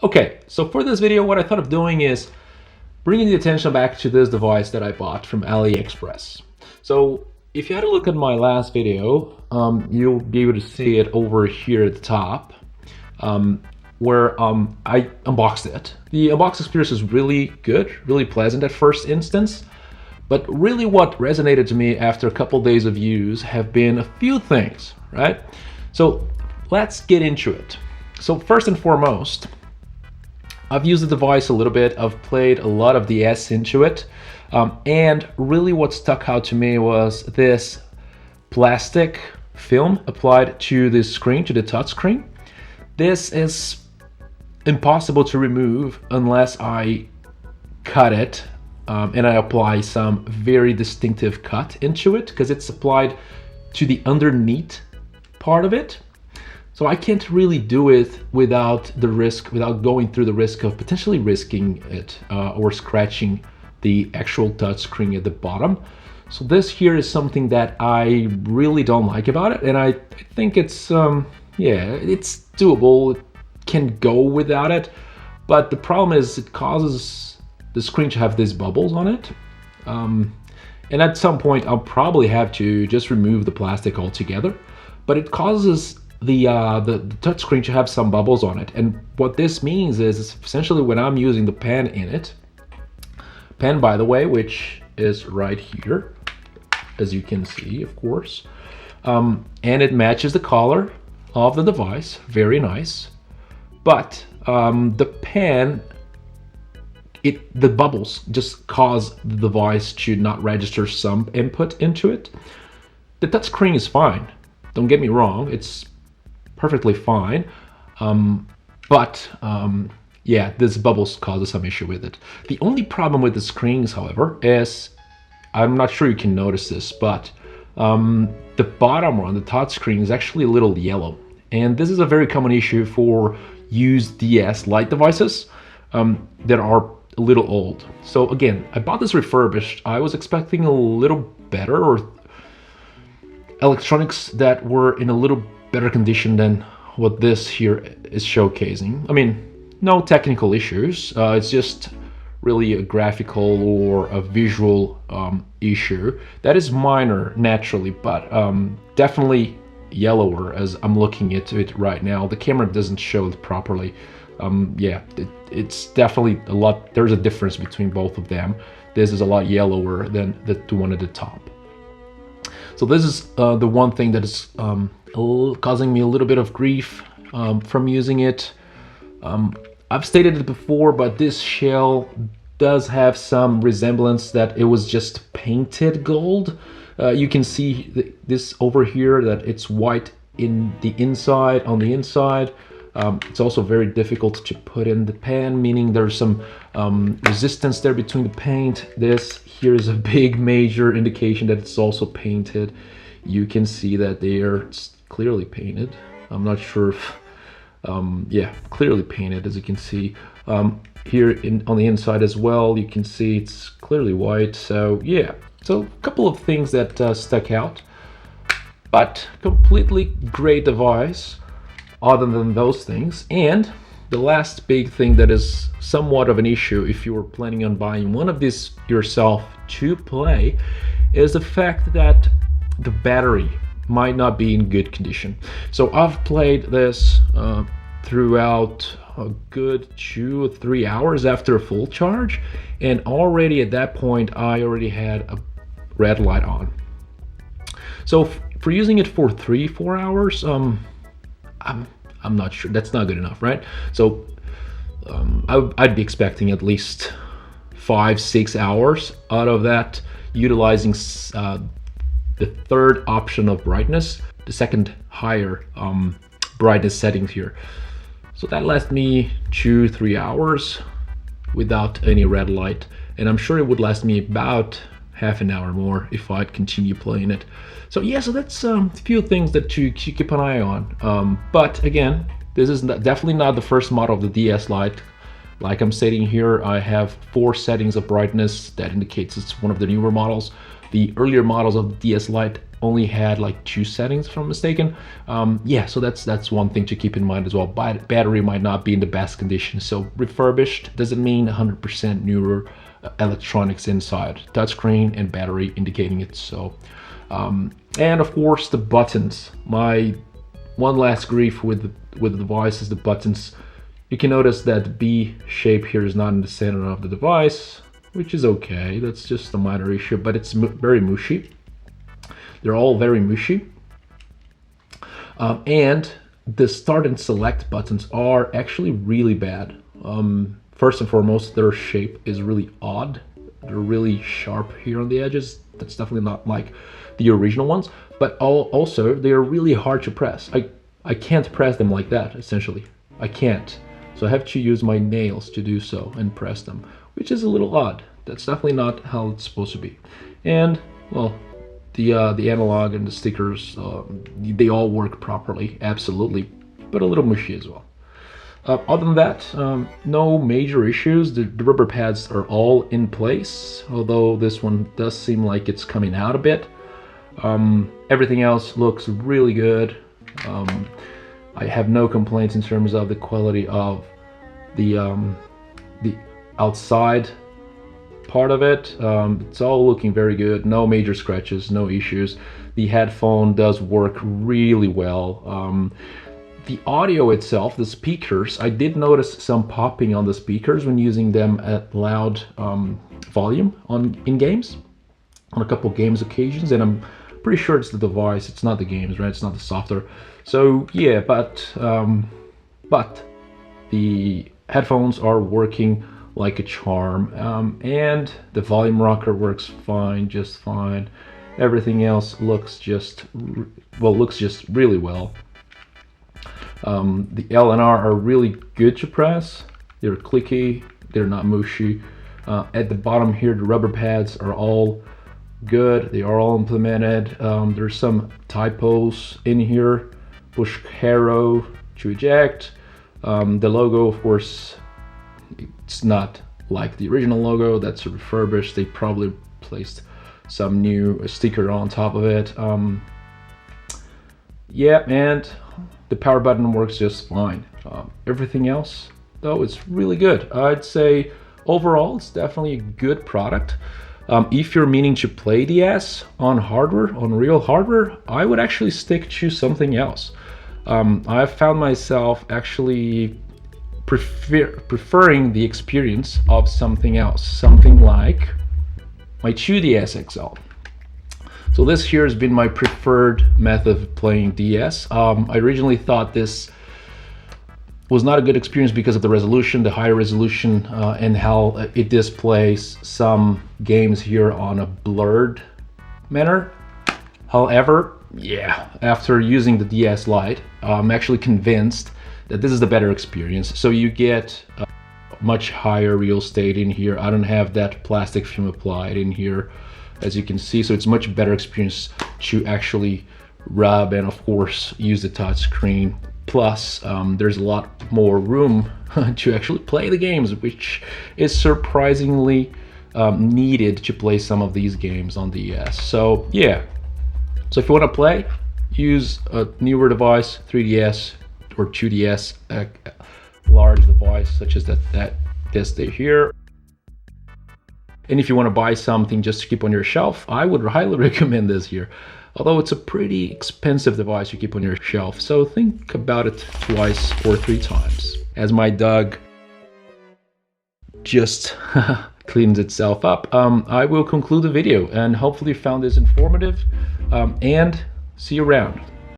Okay, so for this video, what I thought of doing is bringing the attention back to this device that I bought from Aliexpress. So if you had a look at my last video, you'll be able to see it over here at the top, where I unboxed it. The unbox experience is really good, really pleasant at first instance, but really what resonated to me after a couple days of use have been a few things, right? So let's get into it. So first and foremost, I've used the device a little bit, I've played a lot of DS into it, and really what stuck out to me was this plastic film applied to the screen, to the touch screen. This is impossible to remove unless I cut it and I apply some very distinctive cut into it, because it's applied to the underneath part of it. So I can't really do it without going through the risk of potentially risking it or scratching the actual touch screen at the bottom. So this here is something that I really don't like about it, and I think it's it's doable. It can go without it, but the problem is it causes the screen to have these bubbles on it, and at some point I'll probably have to just remove the plastic altogether. But it causes the touchscreen to have some bubbles on it, and what this means is essentially when I'm using the pen in it, pen by the way, which is right here, as you can see, of course, and it matches the color of the device, very nice. But the pen, the bubbles just cause the device to not register some input into it. The touchscreen is fine, don't get me wrong, it's perfectly fine, but this bubbles causes some issue with it. The only problem with the screens, however, is, I'm not sure you can notice this, but the bottom one, the touch screen, is actually a little yellow, and this is a very common issue for used DS Lite devices that are a little old. So again, I bought this refurbished. I was expecting a little better, or electronics that were in a little better condition than what this here is showcasing. I mean, no technical issues, it's just really a graphical or a visual issue that is minor naturally, but definitely yellower as I'm looking at it right now. The camera doesn't show it properly. It's definitely a lot, there's a difference between both of them. This is a lot yellower than the one at the top. So this is the one thing that is causing me a little bit of grief from using it. I've stated it before, but this shell does have some resemblance that it was just painted gold. You can see this over here, that it's white in the inside, on the inside. It's also very difficult to put in the pan, meaning there's some resistance there between the paint. This here is a big major indication that it's also painted. You can see that they are clearly painted. I'm not sure if, clearly painted, as you can see. Here on the inside as well, you can see it's clearly white. So yeah, so a couple of things that stuck out, but completely great device other than those things. And the last big thing that is somewhat of an issue if you were planning on buying one of these yourself to play is the fact that the battery might not be in good condition. So I've played this throughout a good 2 or 3 hours after a full charge, and already at that point I already had a red light on. So for using it for 3-4 hours, I'm not sure, that's not good enough, right? So I'd be expecting at least 5-6 hours out of that, utilizing the third option of brightness, the second higher brightness settings here. So that lasts me 2-3 hours without any red light, and I'm sure it would last me about half an hour more if I'd continue playing it. So yeah, so that's a few things that you keep an eye on. But again, this is definitely not the first model of the DS Lite. Like I'm stating here, I have 4 settings of brightness. That indicates it's one of the newer models. The earlier models of the DS Lite only had like 2 settings if I'm mistaken. Yeah, so that's one thing to keep in mind as well. Battery might not be in the best condition, so refurbished doesn't mean 100% newer electronics inside, touchscreen and battery indicating it. So and of course the buttons. My one last grief with the device is the buttons. You can notice that the B shape here is not in the center of the device, which is okay. That's just a minor issue, but it's very mushy. They're all very mushy. And the start and select buttons are actually really bad. First and foremost, their shape is really odd. They're really sharp here on the edges. That's definitely not like the original ones, but also they are really hard to press. I can't press them like that, essentially. I can't. So I have to use my nails to do so and press them, which is a little odd. That's definitely not how it's supposed to be. And well, the analog and the stickers, they all work properly, absolutely, but a little mushy as well. Other than that, no major issues. The rubber pads are all in place, although this one does seem like it's coming out a bit. Everything else looks really good. I have no complaints in terms of the quality of the outside part of it. It's all looking very good. No major scratches, no issues. The headphone does work really well. The audio itself, the speakers, I did notice some popping on the speakers when using them at loud volume in games, on a couple games occasions, and I'm pretty sure it's the device, it's not the games, right? It's not the software. So yeah, but the headphones are working like a charm, and the volume rocker works fine, just fine. Everything else looks just really well. The L and R are really good to press. They're clicky, they're not mushy. At the bottom here, the rubber pads are all good. They are all implemented. There's some typos in here. Push arrow to eject. The logo, of course, it's not like the original logo. That's refurbished. They probably placed some new sticker on top of it. Yeah, and the power button works just fine. Everything else, though, it's really good. I'd say overall, it's definitely a good product. If you're meaning to play DS on hardware, on real hardware, I would actually stick to something else. I've found myself actually preferring the experience of something else, something like my 2DS XL. So this here has been my preferred method of playing DS. I originally thought this was not a good experience because of the resolution, the higher resolution, and how it displays some games here on a blurred manner. However, yeah, after using the DS Lite, I'm actually convinced that this is the better experience. So you get much higher real estate in here. I don't have that plastic film applied in here, as you can see, so it's much better experience to actually rub and of course use the touch screen. Plus there's a lot more room to actually play the games, which is surprisingly needed to play some of these games on the DS. So yeah, so if you want to play, use a newer device, 3DS or 2DS, a large device such as this here. And if you want to buy something just to keep on your shelf, I would highly recommend this here. Although it's a pretty expensive device to keep on your shelf, so think about it twice or 3 times. As my dog just cleans itself up, I will conclude the video, and hopefully you found this informative, and see you around.